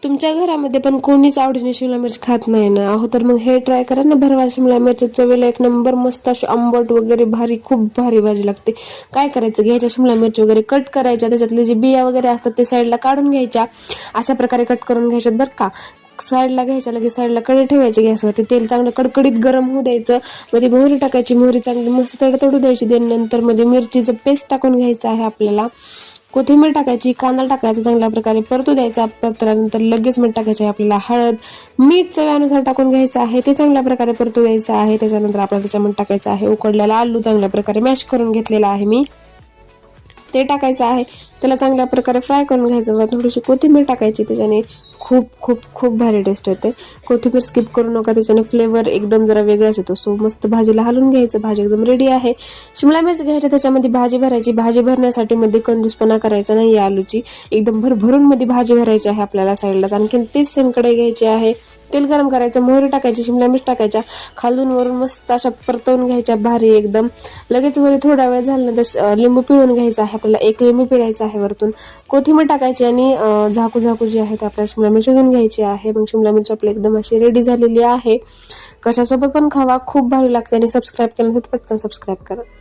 तुमच्या घरामध्ये पण कोणीच आवडीने शिमला मिरची खात नाही ना, अहो तर मग हे ट्राय करा ना, भरवा शिमला मिरची चवीला एक नंबर, मस्त अशी आंबट वगैरे भारी, खूप भारी भाजी लागते. काय करायचं, घ्यायच्या शिमला मिरची वगैरे कट करायच्या, त्याच्यातले जे बिया वगैरे असतात ते साईडला काढून घ्यायच्या, अशा प्रकारे कट करून घ्यायच्यात बरं का. साईडला घ्यायच्या, लगेच साईडला कढई ठेवायची गॅसवरती, तेल चांगलं कडकडीत गरम होऊ द्यायचं, मध्ये मोहरी टाकायची, मोहरी चांगली मस्त तडतडू द्यायची, नंतर मध्ये मिरचीचं पेस्ट टाकून घ्यायचं आहे आपल्याला, कोथिंबीर टाकायची, कांदा टाकायचा, चांगल्या प्रकारे परतू द्यायचा. परतल्यानंतर लगेच मीठ टाकायचे आहे आपल्याला, हळद मीठ चवीनुसार टाकून घ्यायचं आहे, ते चांगल्या प्रकारे परतू द्यायचं आहे. त्याच्यानंतर आपल्याला त्याच्यामध्ये टाकायचं आहे उकडलेला आलू, चांगल्या प्रकारे मॅश करून घेतलेला आहे मी, ते टाकायचं आहे. त्याला चांगल्या प्रकारे फ्राय करून घ्यायचं, थोडीशी कोथिंबीर टाकायची, त्याच्याने खूप खूप खूप भारी टेस्ट येते. कोथिंबीर स्किप करू नका, त्याच्याने फ्लेवर एकदम जरा वेगळाच येतो. सो मस्त भाजीला हलवून घ्यायचं, भाजी एकदम रेडी आहे. शिमला मिरची घ्यायची, त्याच्यामध्ये भाजी भरायची, भाजी भरण्यासाठी मध्ये कंजूसपणा करायचा नाही, आलूची एकदम भरभरून मध्ये भाजी भरायची आहे आपल्याला साईडलाच. आणखीन तीच सेम कढई घ्यायची आहे, तेल गरम करायचं, मोहरी टाकायची, शिमला मिरच टाकायच्या, खालून वरून मस्त अशा परतवून घ्यायच्या भारी एकदम. लगेच वरी थोडा वेळ झाल्यानंतर लिंबू पिळून घ्यायचा आहे आपल्याला, एक लिंबू पिळायचा आहे, वरतून कोथिंबीर टाकायची आणि झाकू झाकू जी आहे ते आपल्याला शिमला मिरची शिजवून घ्यायची आहे. मग शिमला मिरची आपली एकदम अशी रेडी झालेली आहे. कशासोबत पण खावा, खूप भारी लागते. आणि सबस्क्राईब केलं तर पटकन सबस्क्राईब करा.